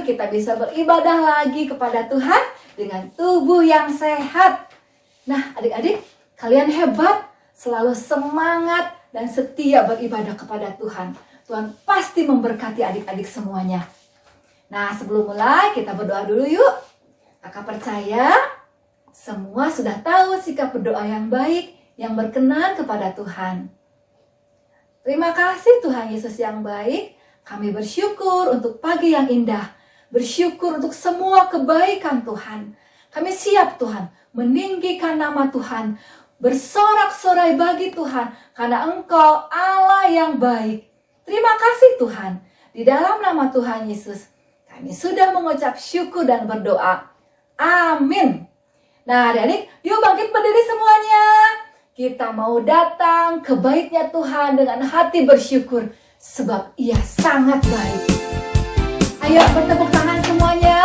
kita bisa beribadah lagi kepada Tuhan dengan tubuh yang sehat. Nah, adik-adik, kalian hebat, selalu semangat dan setia beribadah kepada Tuhan. Tuhan pasti memberkati adik-adik semuanya. Nah, sebelum mulai kita berdoa dulu yuk. Kakak percaya semua sudah tahu sikap berdoa yang baik, yang berkenan kepada Tuhan. Terima kasih Tuhan Yesus yang baik. Kami bersyukur untuk pagi yang indah. Bersyukur untuk semua kebaikan Tuhan. Kami siap Tuhan meninggikan nama Tuhan. Bersorak-sorai bagi Tuhan karena Engkau Allah yang baik. Terima kasih Tuhan. Di dalam nama Tuhan Yesus kami sudah mengucap syukur dan berdoa. Amin. Nah adik-adik, yuk bangkit berdiri semuanya. Kita mau datang ke baiknya Tuhan dengan hati bersyukur. Sebab Ia sangat baik. Ayo bertepuk tangan semuanya.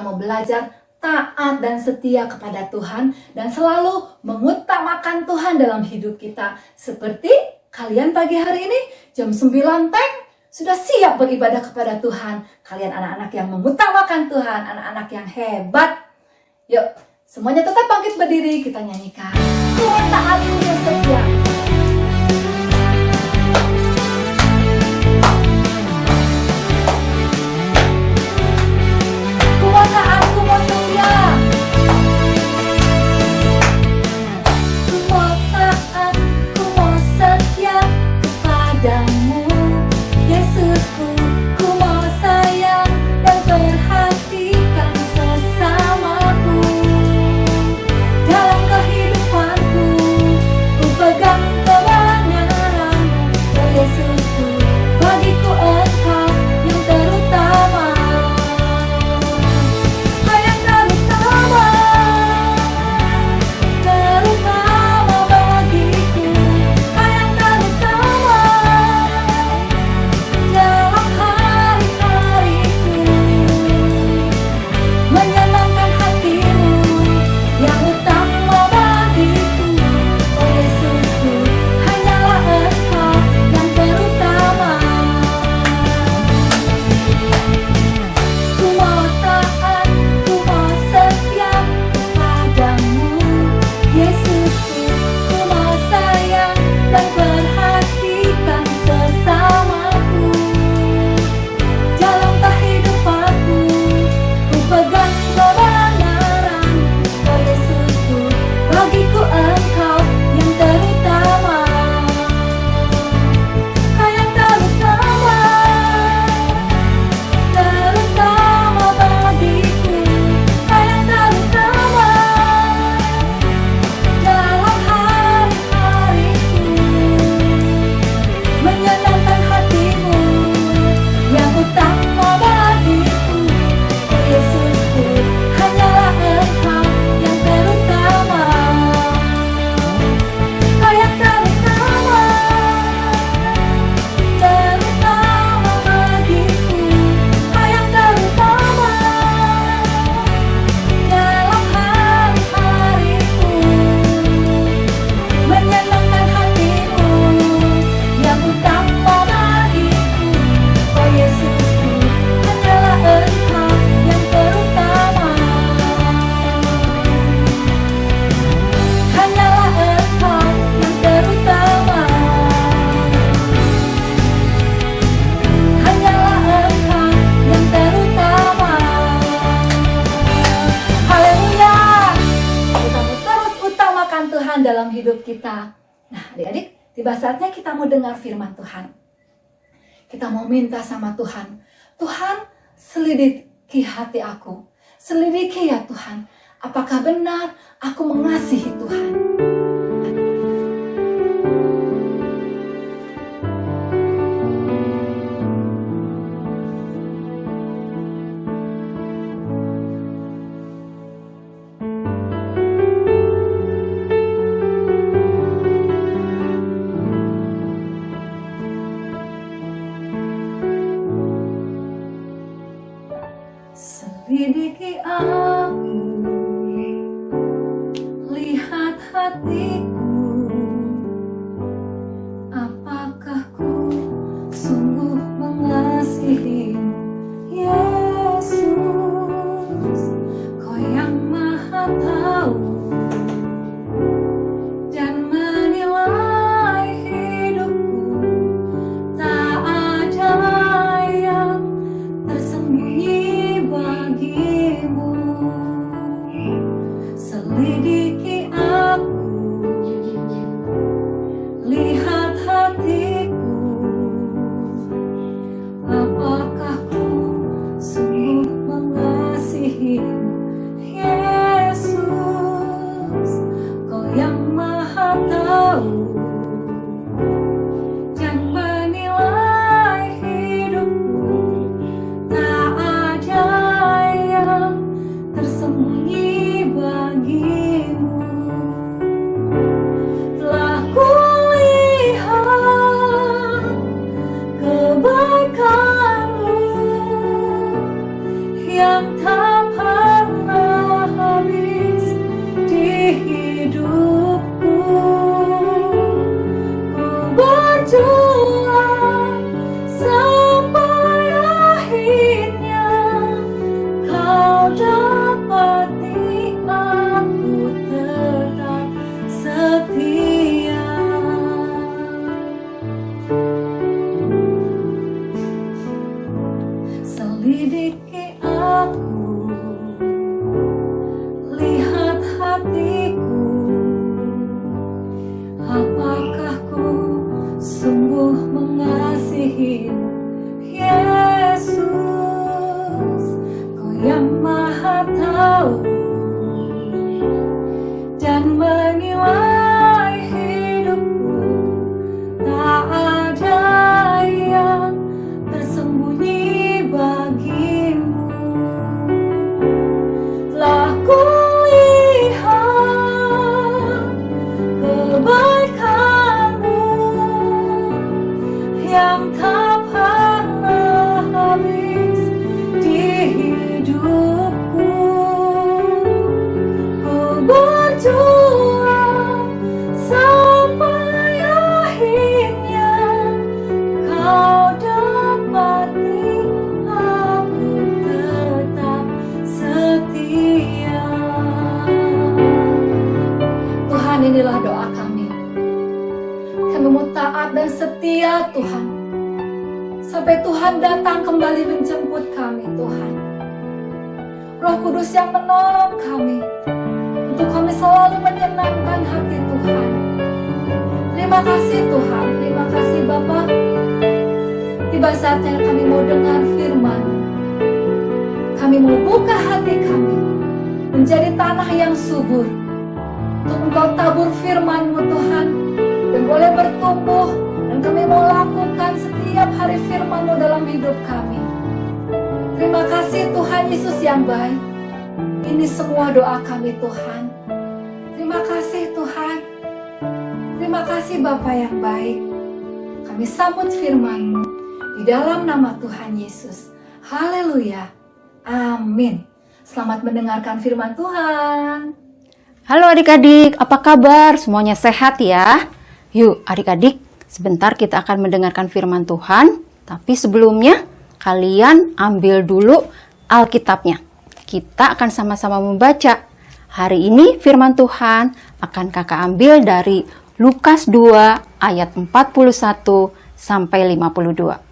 Mau belajar taat dan setia kepada Tuhan dan selalu mengutamakan Tuhan dalam hidup kita. Seperti kalian pagi hari ini jam 9 teng sudah siap beribadah kepada Tuhan. Kalian anak-anak yang mengutamakan Tuhan, anak-anak yang hebat. Yuk, semuanya tetap bangkit berdiri, kita nyanyikan Tuhan taatku dan setia. Taatku mau setia. Ku mau taat, ku mau setia kepadamu, Yesusku. Ku mau sayang dan perhatikan sesamaku. Dalam kehidupanku, ku pegang kebenaranmu, oh Yesusku. Bagiku Engkau yang terutama. Terutama bagiku. dalam hidup kita. Nah, adik-adik, tiba saatnya kita mau dengar firman Tuhan. Kita mau minta sama Tuhan, Tuhan, selidiki hati aku. Selidiki ya Tuhan, apakah benar aku mengasihi Tuhan? Selidiki aku, lihat hatiku, apakah ku sungguh mengasihimu, Yesus, Kau yang Maha Tahu dan menilai hidupku, tak ada yang tersembunyi bagimu. Selidiki aku, lihat hatiku, apakah ku sungguh mengasihimu, Yesus, Kau yang Maha Tahu dan menilai hidupku, tak ada yang tersembunyi bagimu. Telah kulihat kebaikan-Mu yang tak pernah habis di hidupku. Ku berjuang sampai akhirnya Kau dapati aku tetap setia. Selidiki aku, lihat hatiku, apakah ku sungguh mengasihimu, Yesus, Kau yang Maha Tahu dan menilai hidupku, tak ada yang tersembunyi bagimu. Telah kulihat kebaikan-Mu yang tak pernah habis di hidupku. Ku berjuang sampai akhirnya Kau dapati aku tetap setia. Tuhan, inilah doa kami. Kami mau taat dan setia Tuhan, sampai Tuhan datang kembali menjemput kami Tuhan. Roh Kudus yang menolong kami, untuk kami selalu menyenangkan hati Tuhan. Terima kasih Tuhan, terima kasih Bapa. Tiba saatnya kami mau dengar firman. Kami mau buka hati kami menjadi tanah yang subur, untuk Engkau tabur firman-Mu Tuhan, dan boleh bertumbuh, dan kami mau lakukan setiap hari firman-Mu dalam hidup kami. Terima kasih Tuhan Yesus yang baik. Ini semua doa kami Tuhan. Terima kasih Tuhan. Terima kasih Bapa yang baik. Kami sambut firman-Mu di dalam nama Tuhan Yesus. Haleluya. Amin. Selamat mendengarkan firman Tuhan. Halo adik-adik, apa kabar? Semuanya sehat ya? Yuk adik-adik, sebentar kita akan mendengarkan firman Tuhan. Tapi sebelumnya, kalian ambil dulu Alkitabnya. Kita akan sama-sama membaca. Hari ini firman Tuhan akan kakak ambil dari Lukas 2 ayat 41 sampai 52.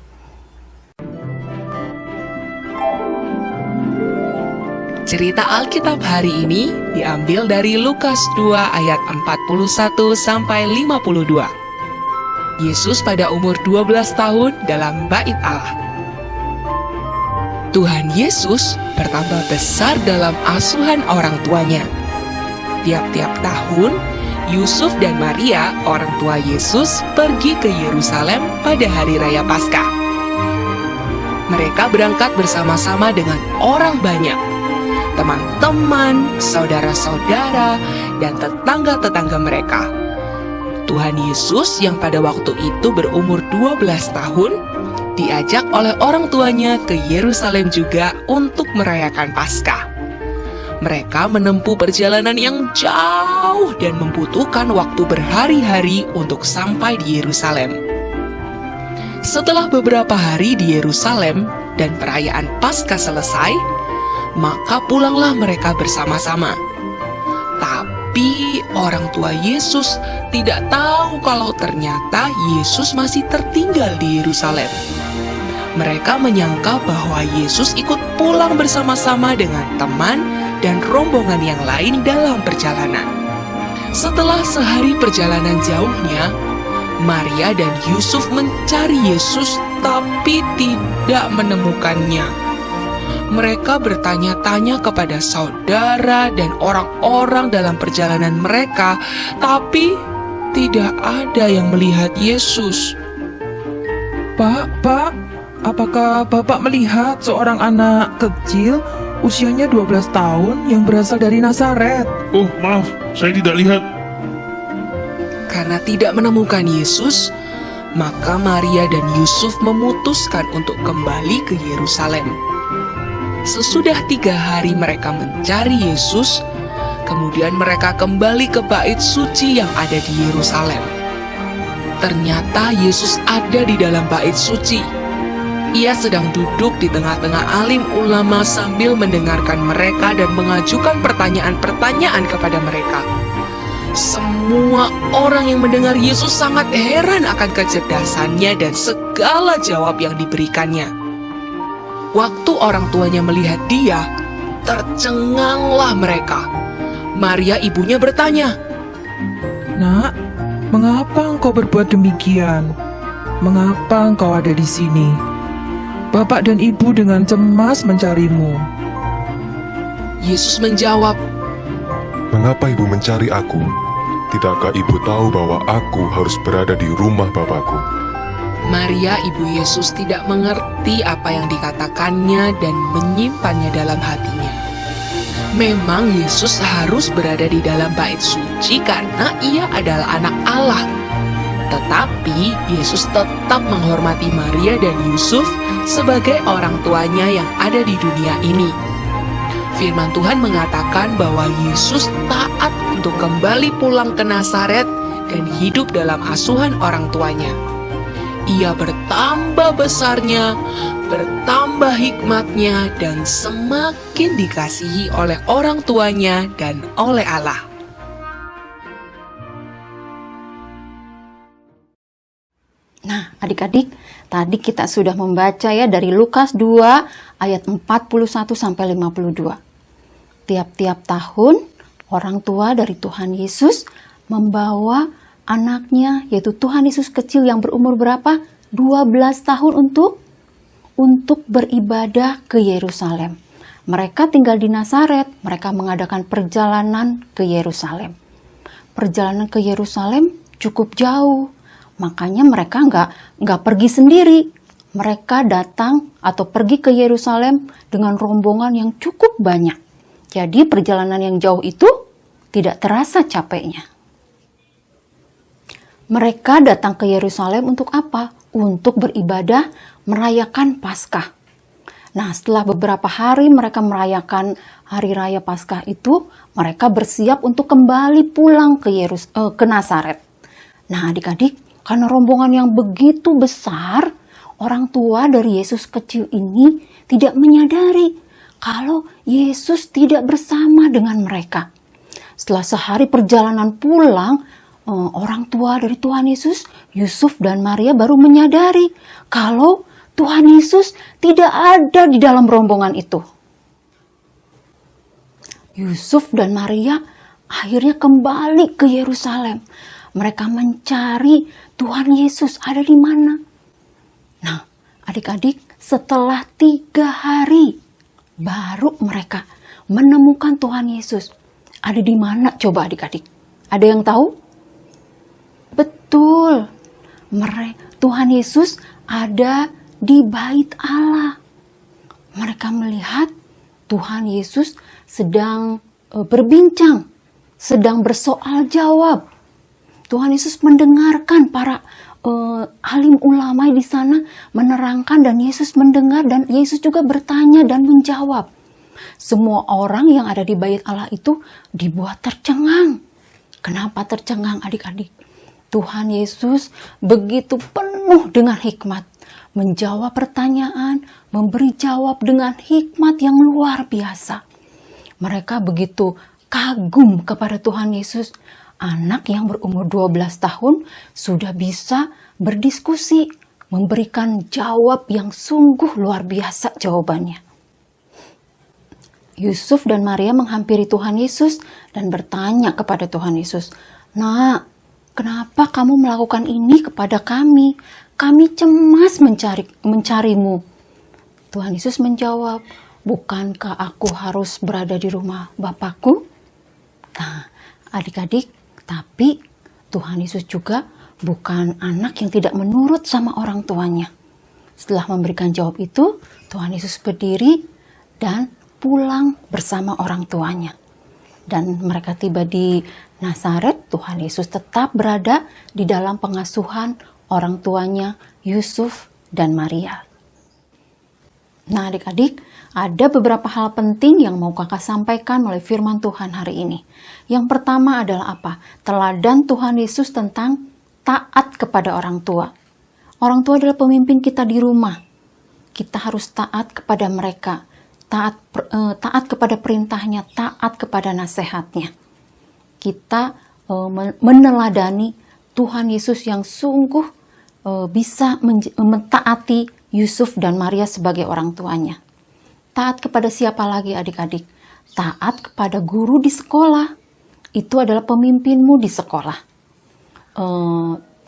Cerita Alkitab hari ini diambil dari Lukas 2 ayat 41 sampai 52. Yesus pada umur 12 tahun dalam bait Allah. Tuhan Yesus bertambah besar dalam asuhan orang tuanya. Tiap-tiap tahun, Yusuf dan Maria, orang tua Yesus, pergi ke Yerusalem pada hari raya Paskah. Mereka berangkat bersama-sama dengan orang banyak, teman-teman, saudara-saudara, dan tetangga-tetangga mereka. Tuhan Yesus yang pada waktu itu berumur 12 tahun, diajak oleh orang tuanya ke Yerusalem juga untuk merayakan Paskah. Mereka menempuh perjalanan yang jauh dan membutuhkan waktu berhari-hari untuk sampai di Yerusalem. Setelah beberapa hari di Yerusalem dan perayaan Paskah selesai, maka pulanglah mereka bersama-sama. Tapi orang tua Yesus tidak tahu kalau ternyata Yesus masih tertinggal di Yerusalem. Mereka menyangka bahwa Yesus ikut pulang bersama-sama dengan teman dan rombongan yang lain dalam perjalanan. Setelah sehari perjalanan jauhnya, Maria dan Yusuf mencari Yesus tapi tidak menemukannya. Mereka bertanya-tanya kepada saudara dan orang-orang dalam perjalanan mereka, tapi tidak ada yang melihat Yesus. Pak, apakah Bapak melihat seorang anak kecil usianya 12 tahun yang berasal dari Nazaret? Oh, maaf, saya tidak lihat. Karena tidak menemukan Yesus, maka Maria dan Yusuf memutuskan untuk kembali ke Yerusalem. Sesudah 3 hari mereka mencari Yesus, kemudian mereka kembali ke bait suci yang ada di Yerusalem. Ternyata Yesus ada di dalam bait suci. Ia sedang duduk di tengah-tengah alim ulama sambil mendengarkan mereka dan mengajukan pertanyaan-pertanyaan kepada mereka. Semua orang yang mendengar Yesus sangat heran akan kecerdasannya dan segala jawab yang diberikannya. Waktu orang tuanya melihat dia, tercenganglah mereka. Maria ibunya bertanya, Nak, mengapa engkau berbuat demikian? Mengapa engkau ada di sini? Bapak dan ibu dengan cemas mencarimu. Yesus menjawab, Mengapa ibu mencari aku? Tidakkah ibu tahu bahwa aku harus berada di rumah Bapakku? Maria ibu Yesus tidak mengerti apa yang dikatakannya dan menyimpannya dalam hatinya. Memang Yesus harus berada di dalam bait suci karena ia adalah anak Allah. Tetapi Yesus tetap menghormati Maria dan Yusuf sebagai orang tuanya yang ada di dunia ini. Firman Tuhan mengatakan bahwa Yesus taat untuk kembali pulang ke Nazaret dan hidup dalam asuhan orang tuanya. Ia bertambah besarnya, bertambah hikmatnya, dan semakin dikasihi oleh orang tuanya dan oleh Allah. Nah, adik-adik, tadi kita sudah membaca ya dari Lukas 2 ayat 41 sampai 52. Tiap-tiap tahun orang tua dari Tuhan Yesus membawa anaknya, yaitu Tuhan Yesus kecil yang berumur berapa? 12 tahun untuk beribadah ke Yerusalem. Mereka tinggal di Nazaret, mereka mengadakan perjalanan ke Yerusalem. Perjalanan ke Yerusalem cukup jauh. Makanya mereka nggak pergi sendiri. Mereka datang atau pergi ke Yerusalem dengan rombongan yang cukup banyak. Jadi perjalanan yang jauh itu tidak terasa capeknya. Mereka datang ke Yerusalem untuk apa? Untuk beribadah, merayakan Paskah. Nah, setelah beberapa hari mereka merayakan hari raya Paskah itu, mereka bersiap untuk kembali pulang ke Nazaret. Nah, adik-adik, karena rombongan yang begitu besar, orang tua dari Yesus kecil ini tidak menyadari kalau Yesus tidak bersama dengan mereka. Setelah sehari perjalanan pulang, orang tua dari Tuhan Yesus, Yusuf dan Maria baru menyadari kalau Tuhan Yesus tidak ada di dalam rombongan itu. Yusuf dan Maria akhirnya kembali ke Yerusalem. Mereka mencari Tuhan Yesus ada di mana. Nah, adik-adik, setelah 3 hari baru mereka menemukan Tuhan Yesus. Ada di mana coba adik-adik? Ada yang tahu? Betul. Tuhan Yesus ada di bait Allah. Mereka melihat Tuhan Yesus sedang berbincang, sedang bersoal jawab. Tuhan Yesus mendengarkan para alim ulama di sana menerangkan, dan Yesus mendengar, dan Yesus juga bertanya dan menjawab. Semua orang yang ada di bait Allah itu dibuat tercengang. Kenapa tercengang adik-adik? Tuhan Yesus begitu penuh dengan hikmat, menjawab pertanyaan, memberi jawab dengan hikmat yang luar biasa. Mereka begitu kagum kepada Tuhan Yesus. Anak yang berumur 12 tahun sudah bisa berdiskusi, memberikan jawab yang sungguh luar biasa jawabannya. Yusuf dan Maria menghampiri Tuhan Yesus dan bertanya kepada Tuhan Yesus, "Nak, kenapa kamu melakukan ini kepada kami? Kami cemas mencarimu." Tuhan Yesus menjawab, "Bukankah aku harus berada di rumah Bapakku?" Nah, adik-adik, tapi Tuhan Yesus juga bukan anak yang tidak menurut sama orang tuanya. Setelah memberikan jawab itu, Tuhan Yesus berdiri dan pulang bersama orang tuanya. Dan mereka tiba di Nazaret. Tuhan Yesus tetap berada di dalam pengasuhan orang tuanya Yusuf dan Maria. Nah adik-adik, ada beberapa hal penting yang mau kakak sampaikan melalui firman Tuhan hari ini. Yang pertama adalah apa? Teladan Tuhan Yesus tentang taat kepada orang tua. Orang tua adalah pemimpin kita di rumah. Kita harus taat kepada mereka. Taat kepada perintahnya, taat kepada nasihatnya. Kita meneladani Tuhan Yesus yang sungguh bisa mentaati Yusuf dan Maria sebagai orang tuanya. Taat kepada siapa lagi adik-adik? Taat kepada guru di sekolah. Itu adalah pemimpinmu di sekolah.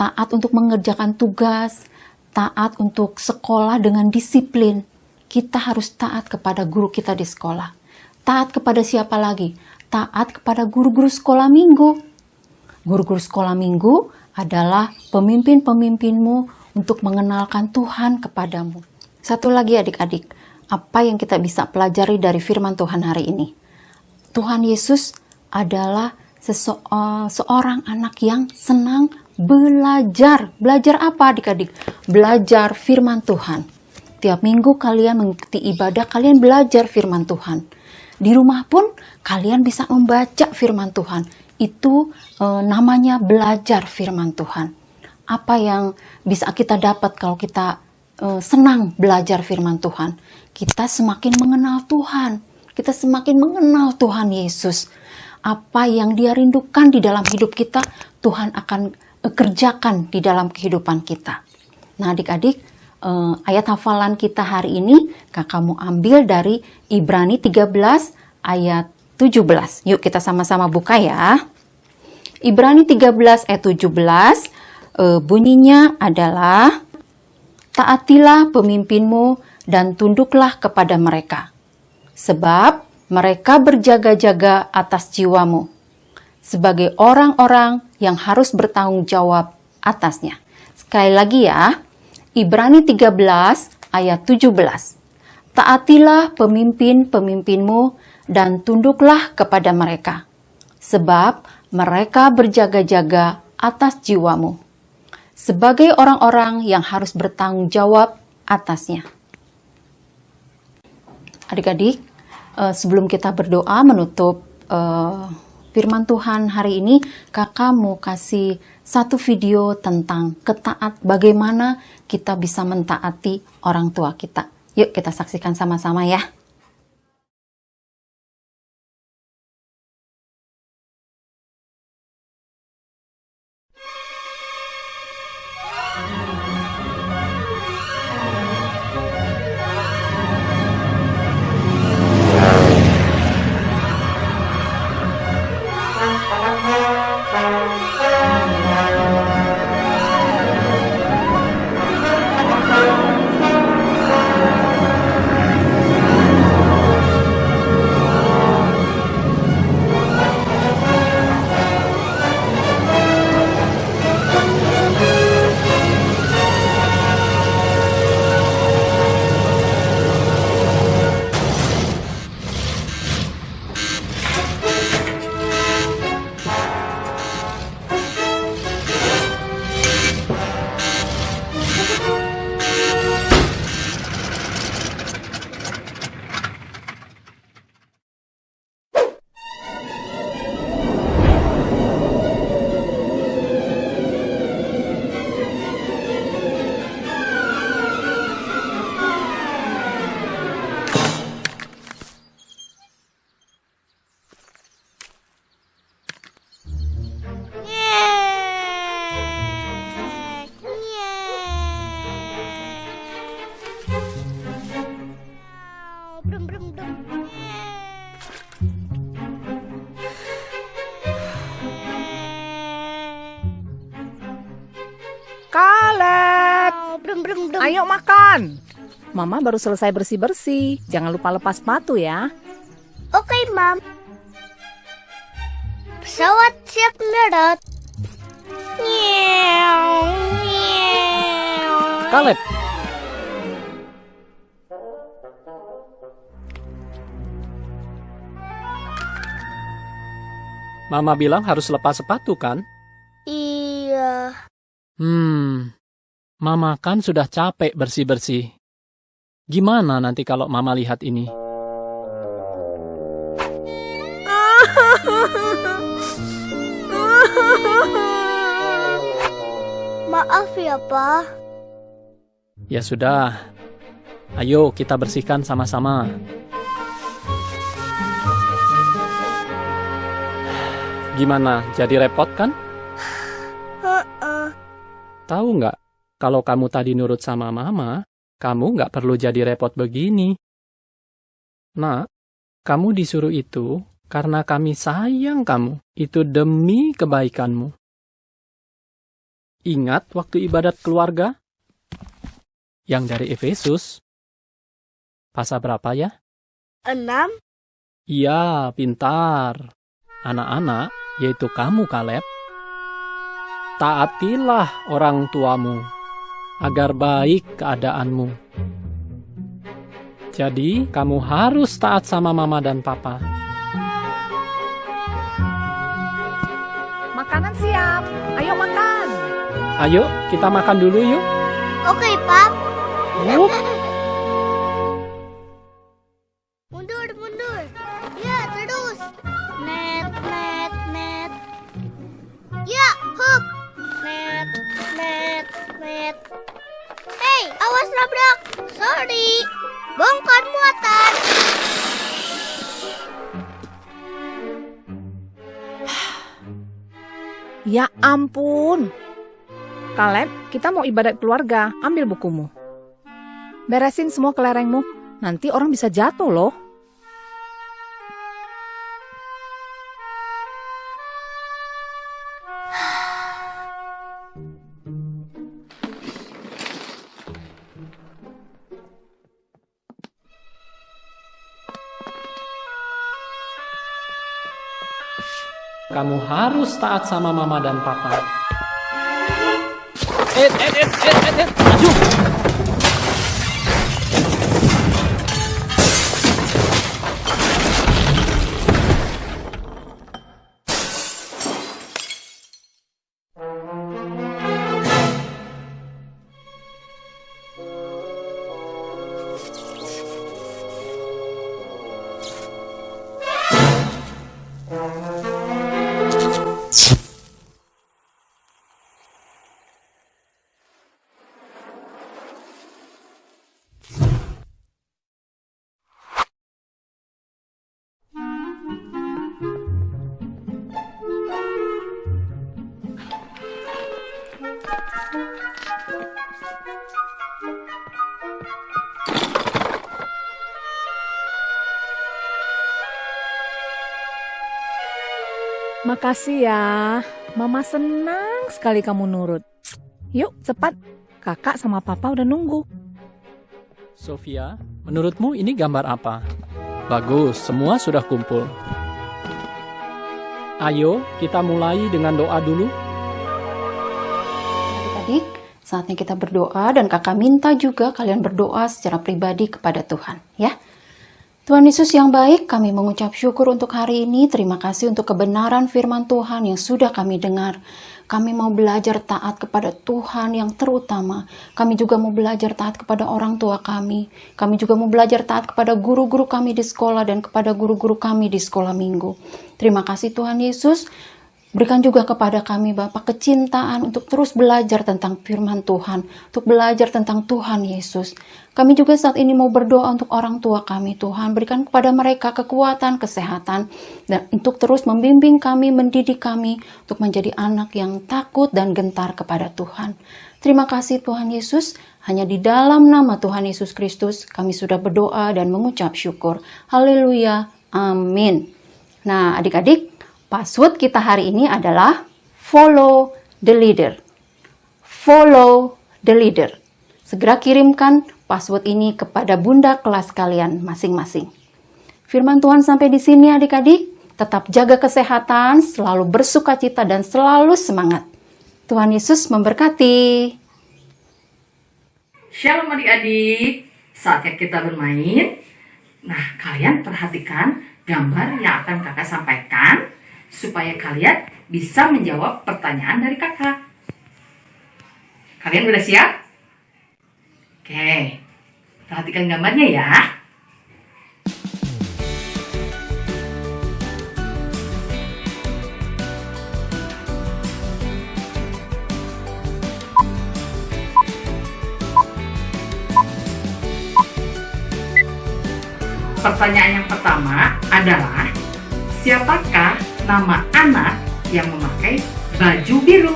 Taat untuk mengerjakan tugas, taat untuk sekolah dengan disiplin. Kita harus taat kepada guru kita di sekolah. Taat kepada siapa lagi? Taat kepada guru-guru sekolah minggu. Guru-guru sekolah minggu adalah pemimpin-pemimpinmu untuk mengenalkan Tuhan kepadamu. Satu lagi adik-adik, apa yang kita bisa pelajari dari firman Tuhan hari ini? Tuhan Yesus adalah seorang anak yang senang belajar. Belajar apa adik-adik? Belajar firman Tuhan. Tiap minggu kalian mengikuti ibadah, kalian belajar firman Tuhan. Di rumah pun kalian bisa membaca firman Tuhan. Itu namanya belajar firman Tuhan. Apa yang bisa kita dapat kalau kita senang belajar firman Tuhan? Kita semakin mengenal Tuhan. Kita semakin mengenal Tuhan Yesus. Apa yang Dia rindukan di dalam hidup kita, Tuhan akan kerjakan di dalam kehidupan kita. Nah adik-adik, ayat hafalan kita hari ini kakak mau ambil dari Ibrani 13 ayat 17. Yuk kita sama-sama buka ya. Ibrani 13 ayat 17 bunyinya adalah, taatilah pemimpinmu dan tunduklah kepada mereka, sebab mereka berjaga-jaga atas jiwamu, sebagai orang-orang yang harus bertanggung jawab atasnya. Sekali lagi ya, Ibrani 13 ayat 17. Taatilah pemimpin-pemimpinmu dan tunduklah kepada mereka, sebab mereka berjaga-jaga atas jiwamu, sebagai orang-orang yang harus bertanggung jawab atasnya. Adik-adik, sebelum kita berdoa menutup firman Tuhan hari ini, kakak mau kasih satu video tentang bagaimana kita bisa mentaati orang tua kita. Yuk kita saksikan sama-sama ya. Ayo makan. Mama baru selesai bersih-bersih. Jangan lupa lepas sepatu ya. Oke, Mam. Pesawat siap mendarat. Nyew, nyew. Kaleb, Mama bilang harus lepas sepatu kan? Iya. Mama kan sudah capek bersih-bersih. Gimana nanti kalau Mama lihat ini? Maaf ya, Pa. Ya sudah, ayo kita bersihkan sama-sama. Gimana, jadi repot kan? Tahu nggak, kalau kamu tadi nurut sama Mama, kamu nggak perlu jadi repot begini. Nak, kamu disuruh itu karena kami sayang kamu. Itu demi kebaikanmu. Ingat waktu ibadat keluarga? Yang dari Efesus. Pasal berapa ya? 6. Iya, pintar. Anak-anak, yaitu kamu Kaleb, taatilah orang tuamu, agar baik keadaanmu. Jadi, kamu harus taat sama Mama dan Papa. Makanan siap. Ayo makan. Ayo, kita makan dulu yuk. Oke, Pap. Yup. Mundur, mundur. Ya, terus. Net, net, net. Ya, hup. Net, net, net. Hei, awas nabrak. Sorry. Bongkar muatan. Ya ampun. Kaleb, kita mau ibadat keluarga. Ambil bukumu. Beresin semua kelerengmu. Nanti orang bisa jatuh loh. Kamu harus taat sama Mama dan Papa. Maju. Makasih ya. Mama senang sekali kamu nurut. Yuk, cepat. Kakak sama Papa udah nunggu. Sofia, menurutmu ini gambar apa? Bagus, semua sudah kumpul. Ayo, kita mulai dengan doa dulu. Adik-adik, saatnya kita berdoa dan kakak minta juga kalian berdoa secara pribadi kepada Tuhan, ya. Tuhan Yesus yang baik, kami mengucap syukur untuk hari ini. Terima kasih untuk kebenaran firman Tuhan yang sudah kami dengar. Kami mau belajar taat kepada Tuhan yang terutama. Kami juga mau belajar taat kepada orang tua kami. Kami juga mau belajar taat kepada guru-guru kami di sekolah dan kepada guru-guru kami di sekolah minggu. Terima kasih Tuhan Yesus. Berikan juga kepada kami Bapa kecintaan untuk terus belajar tentang firman Tuhan, untuk belajar tentang Tuhan Yesus. Kami juga saat ini mau berdoa untuk orang tua kami Tuhan, berikan kepada mereka kekuatan, kesehatan, dan untuk terus membimbing kami, mendidik kami, untuk menjadi anak yang takut dan gentar kepada Tuhan. Terima kasih Tuhan Yesus, hanya di dalam nama Tuhan Yesus Kristus kami sudah berdoa dan mengucap syukur. Haleluya, amin. Nah adik-adik, password kita hari ini adalah follow the leader. Follow the leader. segera kirimkan password ini kepada bunda kelas kalian masing-masing. Firman Tuhan sampai di sini adik-adik. Tetap jaga kesehatan, selalu bersukacita dan selalu semangat. Tuhan Yesus memberkati. Shalom adik-adik, saatnya kita bermain. Nah, kalian perhatikan gambar yang akan kakak sampaikan supaya kalian bisa menjawab pertanyaan dari kakak. Kalian udah siap? Oke, perhatikan gambarnya ya. Pertanyaan yang pertama adalah, siapakah nama anak yang memakai baju biru?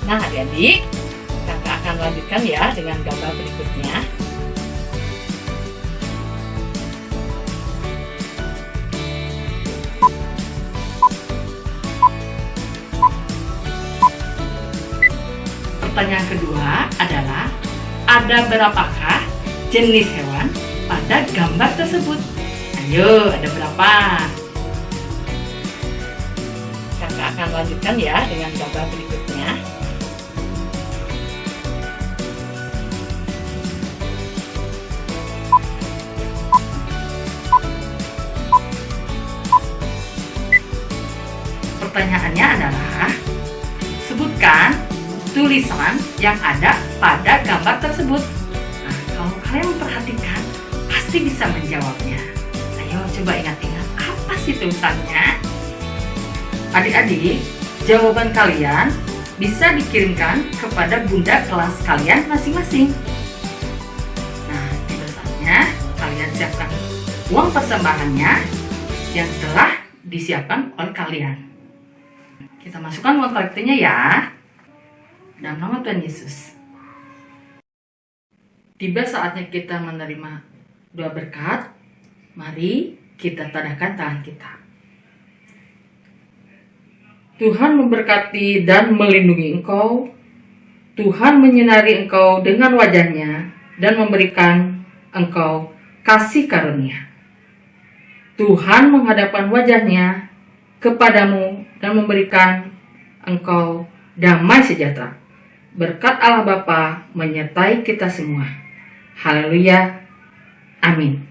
Nah adik-adik, kakak akan lanjutkan ya dengan gambar berikutnya. Pertanyaan kedua adalah, ada berapakah jenis hewan pada gambar tersebut? Ayo, ada berapa? Kakak akan lanjutkan ya dengan gambar berikutnya. Pertanyaannya adalah, sebutkan tulisan yang ada pada gambar tersebut. Kalau kalian memperhatikan, pasti bisa menjawabnya. Ayo coba ingat-ingat, apa sih tulisannya? Adik-adik, jawaban kalian bisa dikirimkan kepada bunda kelas kalian masing-masing. Nah, tiba saatnya kalian siapkan uang persembahannya yang telah disiapkan oleh kalian. Kita masukkan uang kolektornya ya. Dalam nama Tuhan Yesus. Tiba saatnya kita menerima doa berkat. Mari kita tadahkan tangan kita. Tuhan memberkati dan melindungi engkau. Tuhan menyinari engkau dengan wajahnya dan memberikan engkau kasih karunia. Tuhan menghadapkan wajahnya kepadamu dan memberikan engkau damai sejahtera. Berkat Allah Bapa menyertai kita semua. Haleluya. Amin.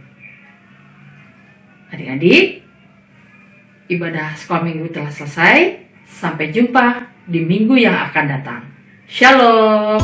Adik-adik, ibadah sekolah minggu telah selesai. Sampai jumpa di minggu yang akan datang. Shalom.